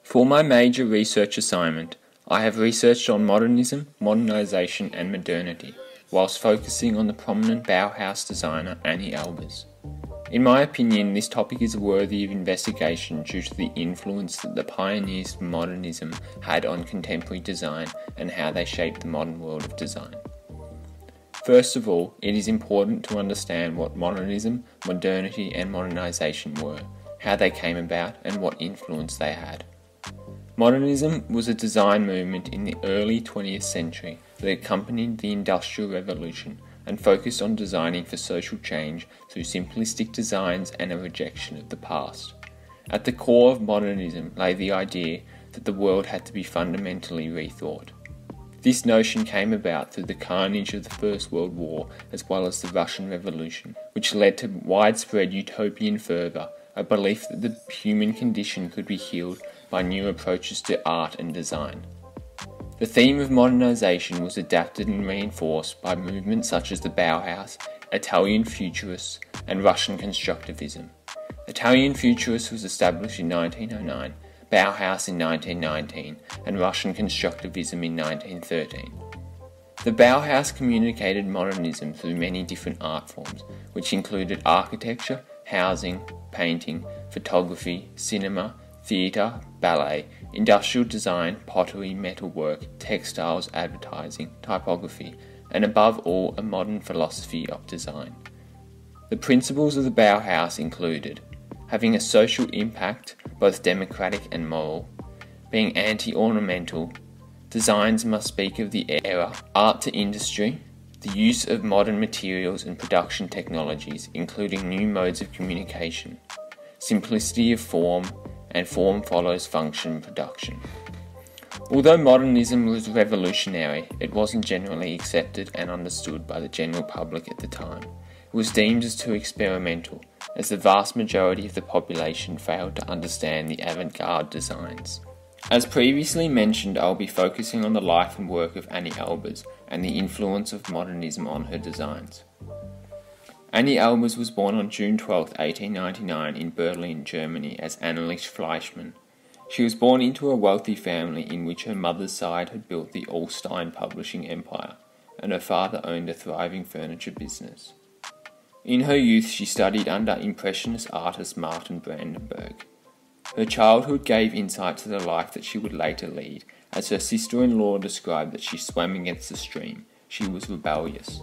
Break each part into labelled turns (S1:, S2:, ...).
S1: For my major research assignment, I have researched on modernism, modernisation and modernity, whilst focusing on the prominent Bauhaus designer Anni Albers. In my opinion, this topic is worthy of investigation due to the influence that the pioneers of modernism had on contemporary design and how they shaped the modern world of design. First of all, it is important to understand what modernism, modernity and modernisation were, how they came about and what influence they had. Modernism was a design movement in the early 20th century that accompanied the Industrial Revolution and focused on designing for social change through simplistic designs and a rejection of the past. At the core of modernism lay the idea that the world had to be fundamentally rethought. This notion came about through the carnage of the First World War as well as the Russian Revolution, which led to widespread utopian fervour, a belief that the human condition could be healed by new approaches to art and design. The theme of modernisation was adapted and reinforced by movements such as the Bauhaus, Italian Futurists and Russian Constructivism. Italian Futurists was established in 1909, Bauhaus in 1919 and Russian Constructivism in 1913. The Bauhaus communicated modernism through many different art forms, which included architecture, housing, painting, photography, cinema, theatre, ballet, industrial design, pottery, metalwork, textiles, advertising, typography, and above all a modern philosophy of design. The principles of the Bauhaus included having a social impact, both democratic and moral, being anti-ornamental, designs must speak of the era, art to industry, the use of modern materials and production technologies, including new modes of communication, simplicity of form, and form follows function production. Although modernism was revolutionary, it wasn't generally accepted and understood by the general public at the time. It was deemed as too experimental, as the vast majority of the population failed to understand the avant-garde designs. As previously mentioned, I will be focusing on the life and work of Anni Albers and the influence of modernism on her designs. Anni Albers was born on June 12, 1899 in Berlin, Germany as Anneliese Fleischmann. She was born into a wealthy family in which her mother's side had built the Ullstein publishing empire, and her father owned a thriving furniture business. In her youth she studied under Impressionist artist Martin Brandenburg. Her childhood gave insight to the life that she would later lead, as her sister-in-law described that she swam against the stream. She was rebellious.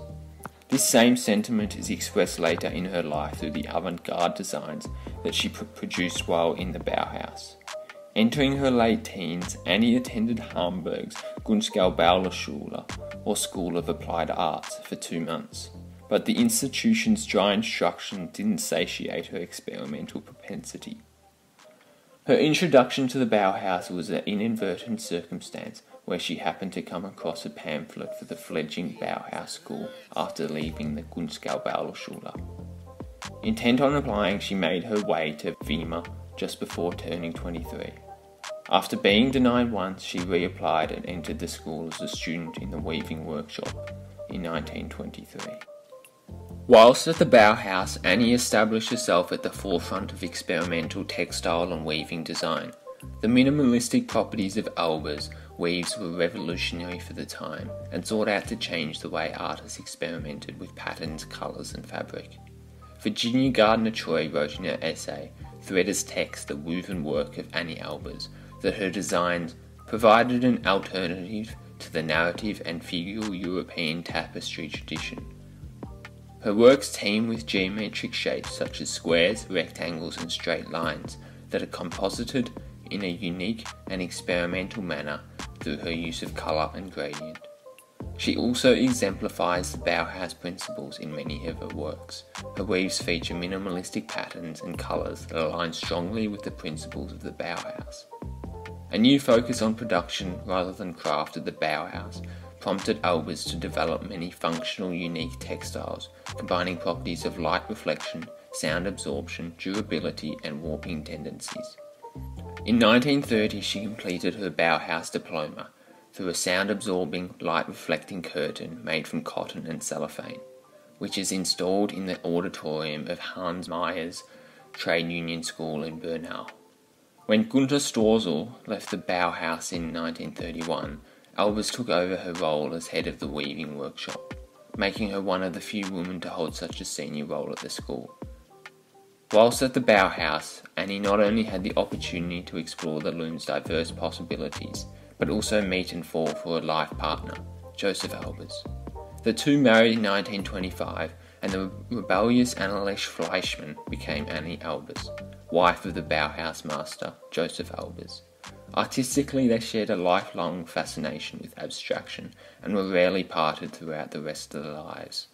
S1: This same sentiment is expressed later in her life through the avant-garde designs that she produced while in the Bauhaus. Entering her late teens, Annie attended Hamburg's Kunstgewerbeschule, or School of Applied Arts, for 2 months. But the institution's dry instruction didn't satiate her experimental propensity. Her introduction to the Bauhaus was an inadvertent circumstance where she happened to come across a pamphlet for the fledgling Bauhaus school after leaving the Kunstgewerbeschule. Intent on applying, she made her way to Weimar just before turning 23. After being denied once, she reapplied and entered the school as a student in the weaving workshop in 1923. Whilst at the Bauhaus, Annie established herself at the forefront of experimental textile and weaving design. The minimalistic properties of Albers' weaves were revolutionary for the time and sought out to change the way artists experimented with patterns, colours and fabric. Virginia Gardner Troy wrote in her essay, Threader's Text, the woven work of Anni Albers, that her designs provided an alternative to the narrative and figural European tapestry tradition. Her works teem with geometric shapes such as squares, rectangles and straight lines that are composited in a unique and experimental manner through her use of colour and gradient. She also exemplifies the Bauhaus principles in many of her works. Her weaves feature minimalistic patterns and colours that align strongly with the principles of the Bauhaus. A new focus on production rather than craft of the Bauhaus prompted Albers to develop many functional, unique textiles, combining properties of light reflection, sound absorption, durability and warping tendencies. In 1930 she completed her Bauhaus diploma through a sound-absorbing, light-reflecting curtain made from cotton and cellophane, which is installed in the auditorium of Hans Meyer's Trade Union School in Bernau. When Gunter Storsel left the Bauhaus in 1931, Albers took over her role as head of the weaving workshop, making her one of the few women to hold such a senior role at the school. Whilst at the Bauhaus, Anni not only had the opportunity to explore the loom's diverse possibilities, but also meet and fall for a life partner, Joseph Albers. The two married in 1925, and the rebellious Anneliese Fleischmann became Anni Albers, wife of the Bauhaus master, Joseph Albers. Artistically, they shared a lifelong fascination with abstraction and were rarely parted throughout the rest of their lives.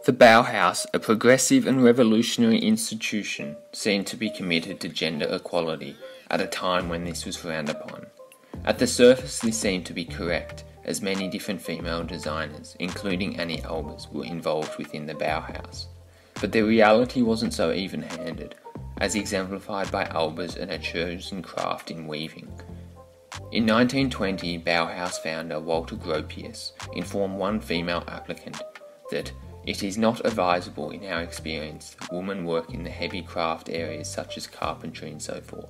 S1: The Bauhaus, a progressive and revolutionary institution, seemed to be committed to gender equality at a time when this was frowned upon. At the surface, this seemed to be correct, as many different female designers, including Anni Albers, were involved within the Bauhaus. But the reality wasn't so even-handed, as exemplified by Albers and her chosen craft in weaving. In 1920, Bauhaus founder Walter Gropius informed one female applicant that "It is not advisable in our experience that women work in the heavy craft areas such as carpentry and so forth."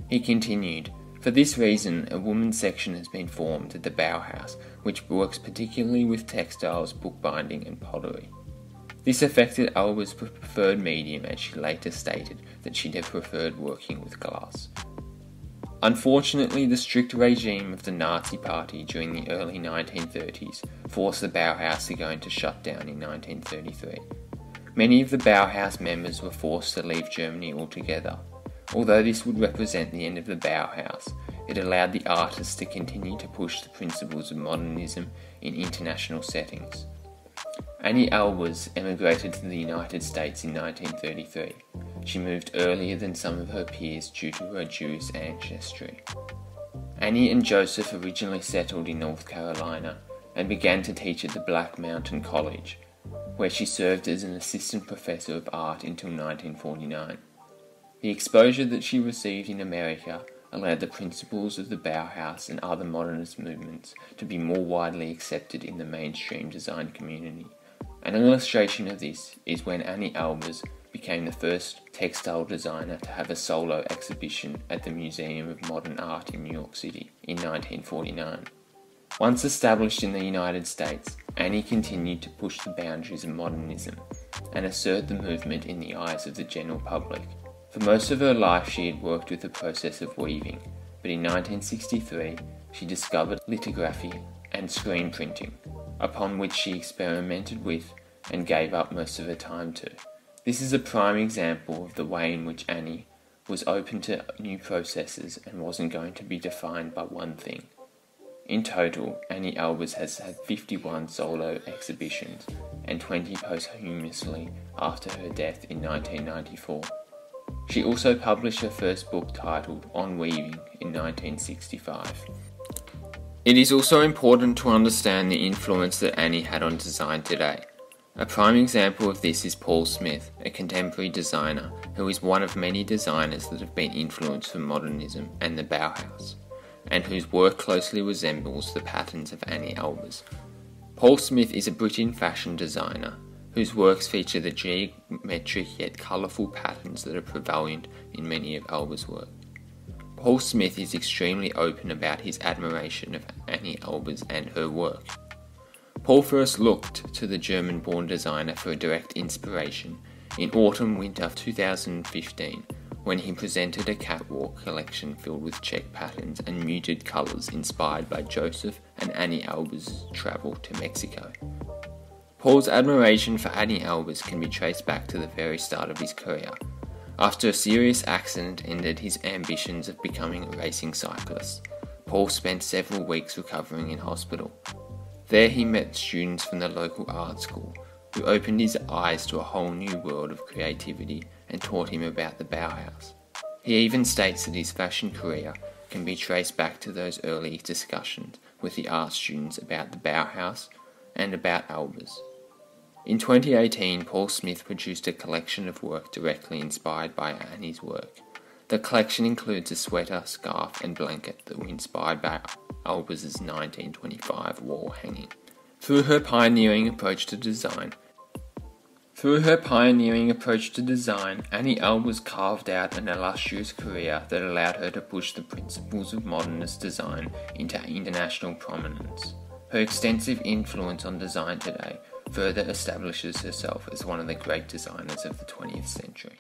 S1: He continued, "For this reason, a women's section has been formed at the Bauhaus, which works particularly with textiles, bookbinding and pottery." This affected Albers' preferred medium, as she later stated that she'd have preferred working with glass. Unfortunately, the strict regime of the Nazi Party during the early 1930s forced the Bauhaus to go into shutdown in 1933. Many of the Bauhaus members were forced to leave Germany altogether. Although this would represent the end of the Bauhaus, it allowed the artists to continue to push the principles of modernism in international settings. Anni Albers emigrated to the United States in 1933. She moved earlier than some of her peers due to her Jewish ancestry. Anni and Joseph originally settled in North Carolina and began to teach at the Black Mountain College, where she served as an assistant professor of art until 1949. The exposure that she received in America allowed the principles of the Bauhaus and other modernist movements to be more widely accepted in the mainstream design community. An illustration of this is when Anni Albers became the first textile designer to have a solo exhibition at the Museum of Modern Art in New York City in 1949. Once established in the United States, Anni continued to push the boundaries of modernism and assert the movement in the eyes of the general public. For most of her life she had worked with the process of weaving, but in 1963 she discovered lithography and screen printing, upon which she experimented with and gave up most of her time to. This is a prime example of the way in which Anni was open to new processes and wasn't going to be defined by one thing. In total, Anni Albers has had 51 solo exhibitions and 20 posthumously after her death in 1994. She also published her first book titled On Weaving in 1965. It is also important to understand the influence that Anni had on design today. A prime example of this is Paul Smith, a contemporary designer who is one of many designers that have been influenced from modernism and the Bauhaus, and whose work closely resembles the patterns of Anni Albers. Paul Smith is a British fashion designer whose works feature the geometric yet colourful patterns that are prevalent in many of Albers' work. Paul Smith is extremely open about his admiration of Anni Albers and her work. Paul first looked to the German-born designer for a direct inspiration in autumn-winter 2015, when he presented a catwalk collection filled with check patterns and muted colours inspired by Joseph and Anni Albers' travel to Mexico. Paul's admiration for Anni Albers can be traced back to the very start of his career. After a serious accident ended his ambitions of becoming a racing cyclist, Paul spent several weeks recovering in hospital. There he met students from the local art school, who opened his eyes to a whole new world of creativity and taught him about the Bauhaus. He even states that his fashion career can be traced back to those early discussions with the art students about the Bauhaus and about Albers. In 2018, Paul Smith produced a collection of work directly inspired by Anni's work. The collection includes a sweater, scarf and blanket that were inspired by Albers' 1925 wall hanging. Through her pioneering approach to design, Through her pioneering approach to design, Anni Albers carved out an illustrious career that allowed her to push the principles of modernist design into international prominence. Her extensive influence on design today further establishes herself as one of the great designers of the 20th century.